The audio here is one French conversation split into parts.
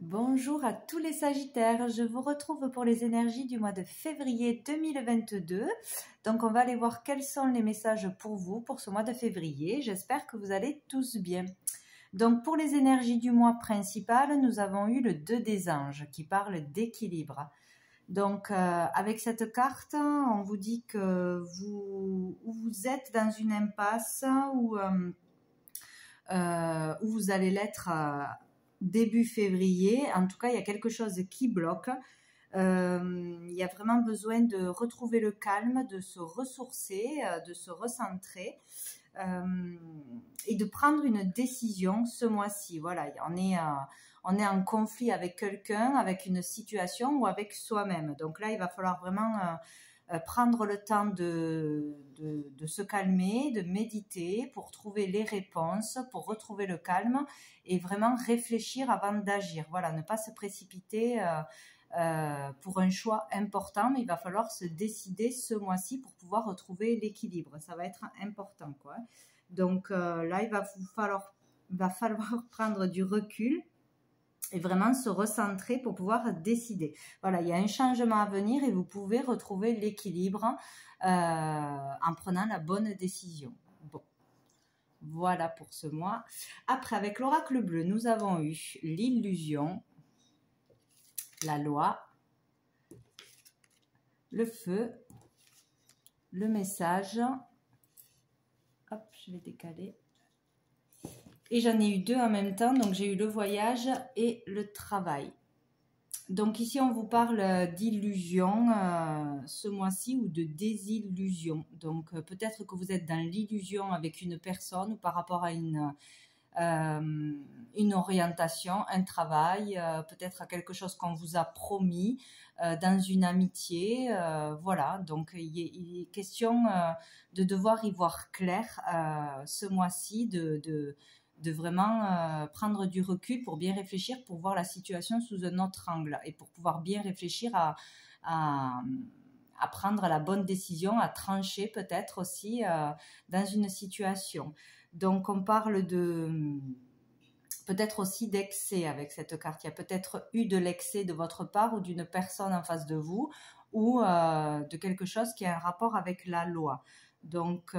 Bonjour à tous les Sagittaires, je vous retrouve pour les énergies du mois de février 2022. Donc on va aller voir quels sont les messages pour vous pour ce mois de février. J'espère que vous allez tous bien. Donc pour les énergies du mois principal, nous avons eu le 2 des anges qui parle d'équilibre. Donc avec cette carte, on vous dit que vous êtes dans une impasse où vous allez l'être début février. En tout cas, il y a quelque chose qui bloque. Il y a vraiment besoin de retrouver le calme, de se ressourcer, de se recentrer et de prendre une décision ce mois-ci. Voilà, on est en conflit avec quelqu'un, avec une situation ou avec soi-même. Donc là, il va falloir vraiment prendre le temps de se calmer, de méditer pour trouver les réponses, pour retrouver le calme et vraiment réfléchir avant d'agir. Voilà, ne pas se précipiter pour un choix important, mais il va falloir se décider ce mois-ci pour pouvoir retrouver l'équilibre. Ça va être important, quoi. Donc là, il va falloir prendre du recul et vraiment se recentrer pour pouvoir décider. Voilà, il y a un changement à venir et vous pouvez retrouver l'équilibre en prenant la bonne décision. Bon, voilà pour ce mois. Après, avec l'oracle bleu, nous avons eu l'illusion, la loi, le feu, le message. Hop, je vais décaler. Et j'en ai eu deux en même temps, donc j'ai eu le voyage et le travail. Donc ici, on vous parle d'illusion ce mois-ci ou de désillusion. Donc peut-être que vous êtes dans l'illusion avec une personne ou par rapport à une orientation, un travail, peut-être à quelque chose qu'on vous a promis, dans une amitié. Voilà, donc il est question de devoir y voir clair ce mois-ci, de vraiment prendre du recul pour bien réfléchir, pour voir la situation sous un autre angle et pour pouvoir bien réfléchir à prendre la bonne décision, à trancher peut-être aussi dans une situation. Donc on parle de peut-être aussi d'excès avec cette carte. Il y a peut-être eu de l'excès de votre part ou d'une personne en face de vous ou de quelque chose qui a un rapport avec la loi. Donc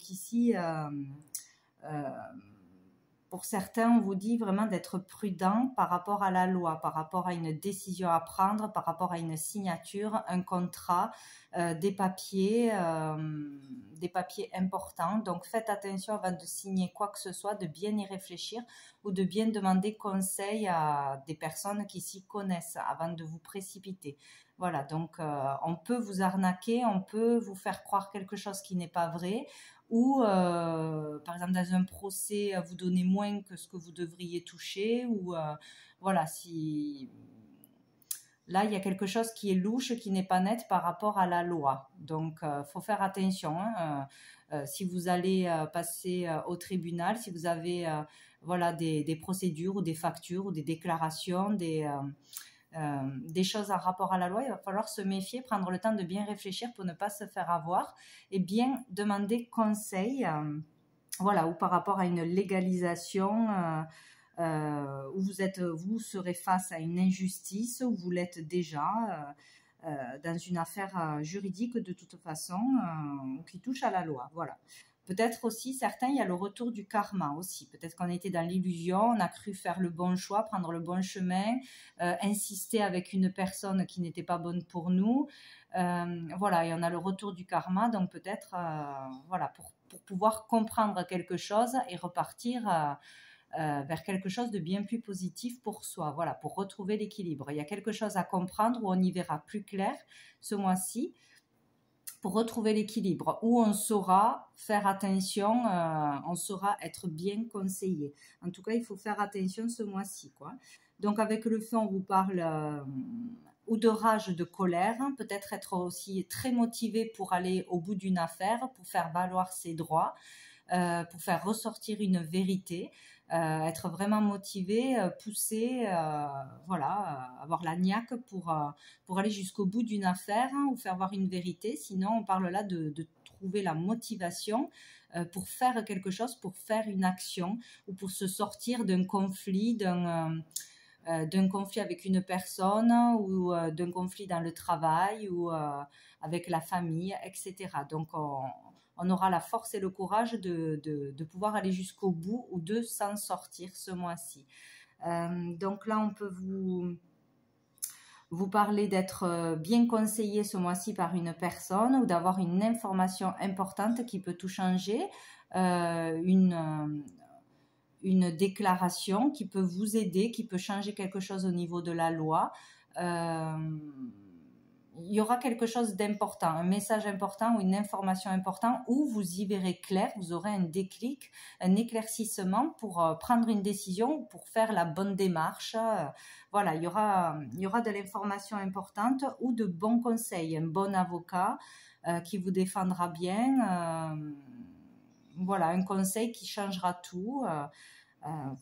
ici... pour certains, on vous dit vraiment d'être prudent par rapport à la loi, par rapport à une décision à prendre, par rapport à une signature, un contrat, des papiers importants. Donc faites attention avant de signer quoi que ce soit, de bien y réfléchir ou de bien demander conseil à des personnes qui s'y connaissent avant de vous précipiter. Voilà, donc on peut vous arnaquer, on peut vous faire croire quelque chose qui n'est pas vrai, ou par exemple dans un procès vous donnez moins que ce que vous devriez toucher, ou voilà, si là il y a quelque chose qui est louche, qui n'est pas net par rapport à la loi. Donc faut faire attention, hein. Si vous allez passer au tribunal, si vous avez voilà des procédures ou des factures ou des déclarations, des choses en rapport à la loi, il va falloir se méfier, prendre le temps de bien réfléchir pour ne pas se faire avoir et bien demander conseil, voilà, ou par rapport à une légalisation où vous serez face à une injustice, où vous l'êtes déjà dans une affaire juridique de toute façon qui touche à la loi, voilà. Peut-être aussi, certains, il y a le retour du karma aussi. Peut-être qu'on était dans l'illusion, on a cru faire le bon choix, prendre le bon chemin, insister avec une personne qui n'était pas bonne pour nous. Voilà, et on a le retour du karma, donc peut-être, voilà, pour pouvoir comprendre quelque chose et repartir vers quelque chose de bien plus positif pour soi, voilà, pour retrouver l'équilibre. Il y a quelque chose à comprendre où on y verra plus clair ce mois-ci, pour retrouver l'équilibre, où on saura faire attention, on saura être bien conseillé. En tout cas, il faut faire attention ce mois-ci, quoi. Donc avec le feu, on vous parle ou de rage, de colère, peut-être être aussi très motivé pour aller au bout d'une affaire, pour faire valoir ses droits, pour faire ressortir une vérité, être vraiment motivé, poussé, voilà, avoir la niaque pour aller jusqu'au bout d'une affaire, hein, ou faire voir une vérité. Sinon, on parle là de trouver la motivation pour faire quelque chose, pour faire une action ou pour se sortir d'un conflit, d'un conflit avec une personne ou d'un conflit dans le travail ou avec la famille, etc. Donc, on aura la force et le courage de pouvoir aller jusqu'au bout ou de s'en sortir ce mois-ci. Donc là, on peut vous parler d'être bien conseillé ce mois-ci par une personne ou d'avoir une information importante qui peut tout changer, une déclaration qui peut vous aider, qui peut changer quelque chose au niveau de la loi. Il y aura quelque chose d'important, un message important ou une information importante où vous y verrez clair, vous aurez un déclic, un éclaircissement pour prendre une décision, pour faire la bonne démarche. Voilà, il y aura de l'information importante ou de bons conseils, un bon avocat qui vous défendra bien. Voilà, un conseil qui changera tout.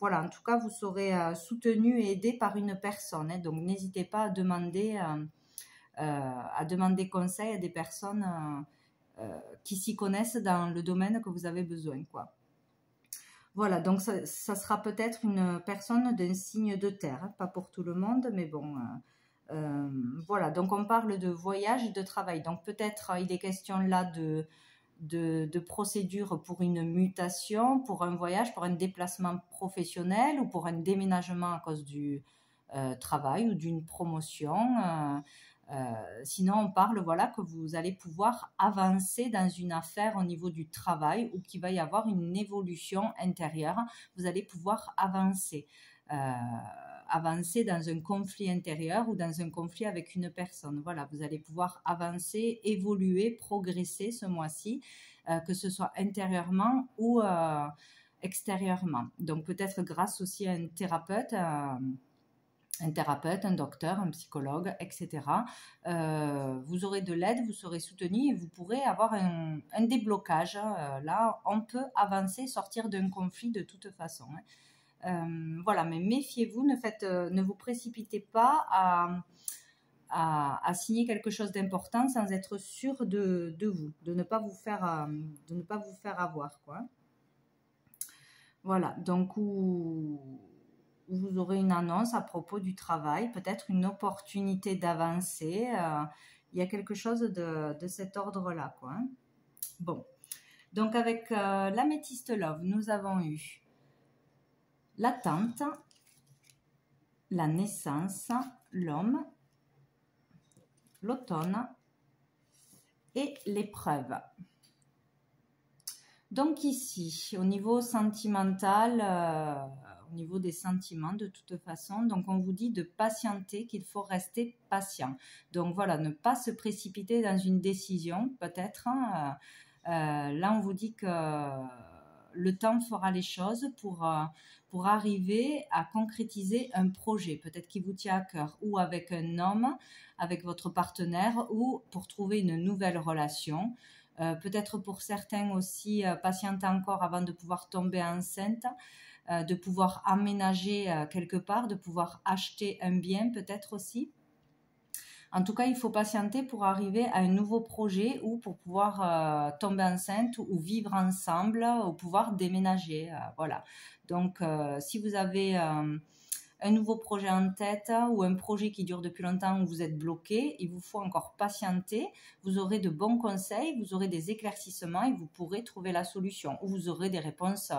Voilà, en tout cas, vous serez soutenu et aidé par une personne. Hein, donc, n'hésitez pas à demander conseil à des personnes qui s'y connaissent dans le domaine que vous avez besoin, quoi. Voilà, donc ça sera peut-être une personne d'un signe de terre, hein, pas pour tout le monde, mais bon, voilà, donc on parle de voyage et de travail. Donc peut-être il est question là de procédure pour une mutation, pour un voyage, pour un déplacement professionnel ou pour un déménagement à cause du travail ou d'une promotion. Sinon, on parle voilà, que vous allez pouvoir avancer dans une affaire au niveau du travail ou qu'il va y avoir une évolution intérieure. Vous allez pouvoir avancer. Avancer dans un conflit intérieur ou dans un conflit avec une personne. Voilà, vous allez pouvoir avancer, évoluer, progresser ce mois-ci, que ce soit intérieurement ou extérieurement. Donc peut-être grâce aussi à un thérapeute, un docteur, un psychologue, etc. Vous aurez de l'aide, vous serez soutenu et vous pourrez avoir un déblocage. Là, on peut avancer, sortir d'un conflit de toute façon. Voilà, mais méfiez-vous, ne vous précipitez pas à signer quelque chose d'important sans être sûr de vous, de ne pas vous faire avoir, quoi. Voilà, donc vous aurez une annonce à propos du travail, peut-être une opportunité d'avancer. Il y a quelque chose de cet ordre-là, quoi. Bon, donc avec l'améthyste love, nous avons eu l'attente, la naissance, l'homme, l'automne et l'épreuve. Donc ici, au niveau sentimental, au niveau des sentiments de toute façon, donc on vous dit de patienter, qu'il faut rester patient. Donc voilà, ne pas se précipiter dans une décision, peut-être. Hein, là, on vous dit que le temps fera les choses pour arriver à concrétiser un projet, peut-être qui vous tient à cœur, ou avec un homme, avec votre partenaire, ou pour trouver une nouvelle relation. Peut-être pour certains aussi patienter encore avant de pouvoir tomber enceinte, de pouvoir aménager quelque part, de pouvoir acheter un bien peut-être aussi. En tout cas, il faut patienter pour arriver à un nouveau projet ou pour pouvoir tomber enceinte ou vivre ensemble ou pouvoir déménager. Voilà. Donc, si vous avez un nouveau projet en tête ou un projet qui dure depuis longtemps où vous êtes bloqué, il vous faut encore patienter. Vous aurez de bons conseils, vous aurez des éclaircissements et vous pourrez trouver la solution. Ou vous aurez des réponses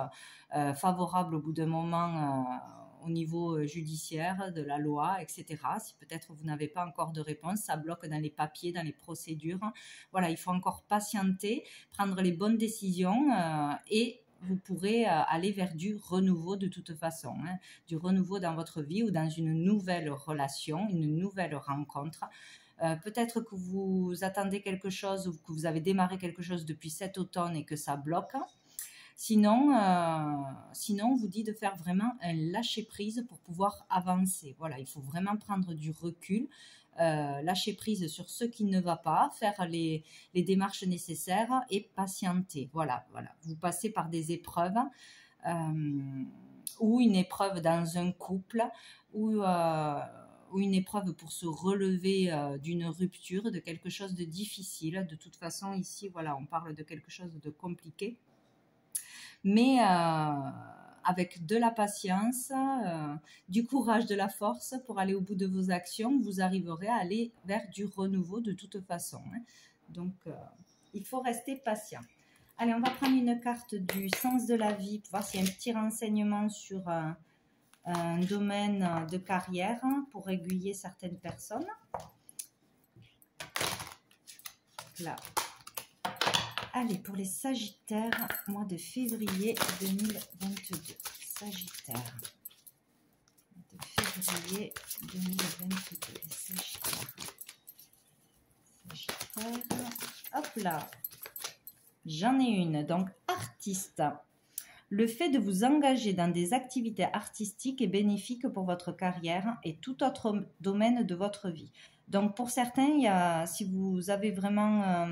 favorables au bout d'un moment au niveau judiciaire, de la loi, etc. Si peut-être vous n'avez pas encore de réponse, ça bloque dans les papiers, dans les procédures. Voilà, il faut encore patienter, prendre les bonnes décisions et vous pourrez aller vers du renouveau de toute façon, hein, du renouveau dans votre vie ou dans une nouvelle relation, une nouvelle rencontre. Peut-être que vous attendez quelque chose ou que vous avez démarré quelque chose depuis cet automne et que ça bloque. Sinon, on vous dit de faire vraiment un lâcher-prise pour pouvoir avancer. Voilà, il faut vraiment prendre du recul, lâcher prise sur ce qui ne va pas, faire les démarches nécessaires et patienter. Voilà. Vous passez par des épreuves ou une épreuve dans un couple ou une épreuve pour se relever d'une rupture, de quelque chose de difficile. De toute façon, ici, voilà, on parle de quelque chose de compliqué. Mais avec de la patience, du courage, de la force pour aller au bout de vos actions, vous arriverez à aller vers du renouveau de toute façon. Hein. Donc, il faut rester patient. Allez, on va prendre une carte du sens de la vie pour voir s'il y a un petit renseignement sur un domaine de carrière pour aiguiller certaines personnes. Là. Allez, pour les Sagittaires, mois de février 2022. Sagittaire. De février 2022. Sagittaire. Sagittaire. Hop là. J'en ai une. Donc, artiste. Le fait de vous engager dans des activités artistiques est bénéfique pour votre carrière et tout autre domaine de votre vie. Donc, pour certains, si vous avez vraiment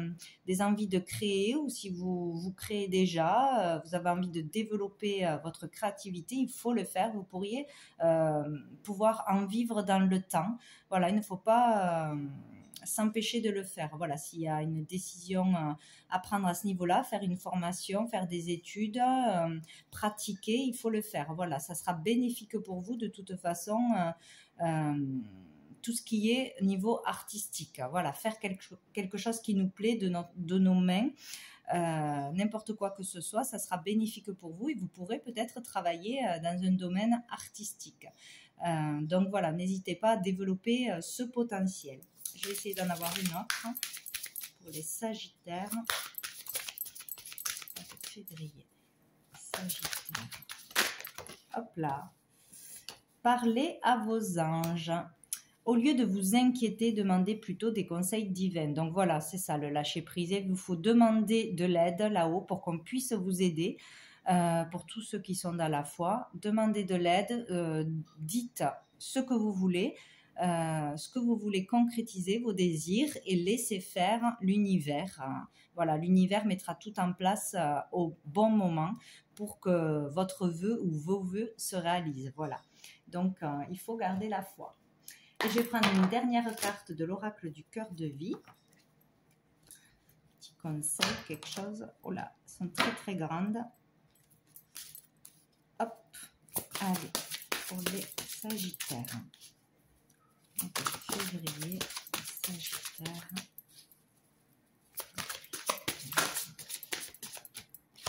des envies de créer ou si vous créez déjà, vous avez envie de développer votre créativité, il faut le faire. Vous pourriez pouvoir en vivre dans le temps. Voilà, il ne faut pas s'empêcher de le faire. Voilà, s'il y a une décision à prendre à ce niveau-là, faire une formation, faire des études, pratiquer, il faut le faire. Voilà, ça sera bénéfique pour vous de toute façon. Tout ce qui est niveau artistique. Voilà, faire quelque chose qui nous plaît de nos mains, n'importe quoi que ce soit, ça sera bénéfique pour vous et vous pourrez peut-être travailler dans un domaine artistique. Donc voilà, n'hésitez pas à développer ce potentiel. Je vais essayer d'en avoir une autre pour les Sagittaires. Février. Sagittaire. Hop là. Parlez à vos anges. Au lieu de vous inquiéter, demandez plutôt des conseils divins. Donc voilà, c'est ça, le lâcher-prise. Il vous faut demander de l'aide là-haut pour qu'on puisse vous aider. Pour tous ceux qui sont dans la foi, demandez de l'aide, dites ce que vous voulez concrétiser, vos désirs, et laissez faire l'univers. Voilà, l'univers mettra tout en place au bon moment pour que votre vœu ou vos vœux se réalisent. Voilà, donc il faut garder la foi. Et je vais prendre une dernière carte de l'oracle du cœur de vie. Petit conseil, quelque chose. Oh là, elles sont très très grandes. Hop, allez, pour les Sagittaires. Donc, février, Sagittaire.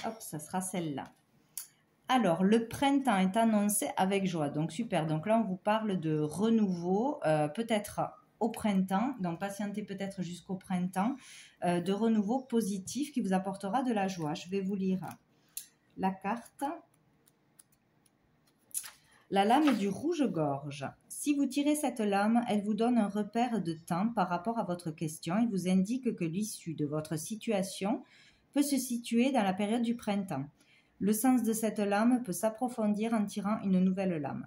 Hop, ça sera celle-là. Alors, le printemps est annoncé avec joie, donc super. Donc là, on vous parle de renouveau, peut-être au printemps, donc patientez peut-être jusqu'au printemps, de renouveau positif qui vous apportera de la joie. Je vais vous lire la carte. La lame du rouge-gorge. Si vous tirez cette lame, elle vous donne un repère de temps par rapport à votre question et vous indique que l'issue de votre situation peut se situer dans la période du printemps. Le sens de cette lame peut s'approfondir en tirant une nouvelle lame.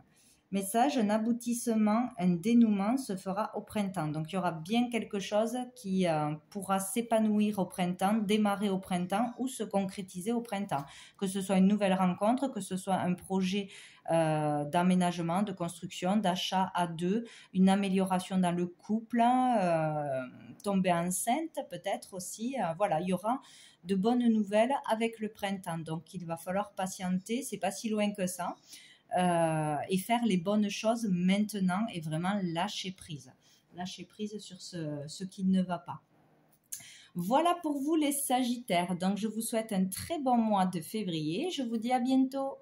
Message, un aboutissement, un dénouement se fera au printemps. Donc, il y aura bien quelque chose qui pourra s'épanouir au printemps, démarrer au printemps ou se concrétiser au printemps. Que ce soit une nouvelle rencontre, que ce soit un projet d'aménagement, de construction, d'achat à deux, une amélioration dans le couple, tomber enceinte peut-être aussi. Voilà, il y aura de bonnes nouvelles avec le printemps. Donc, il va falloir patienter, c'est pas si loin que ça. Et faire les bonnes choses maintenant et vraiment lâcher prise. Lâcher prise sur ce qui ne va pas. Voilà pour vous les Sagittaires. Donc, je vous souhaite un très bon mois de février. Je vous dis à bientôt.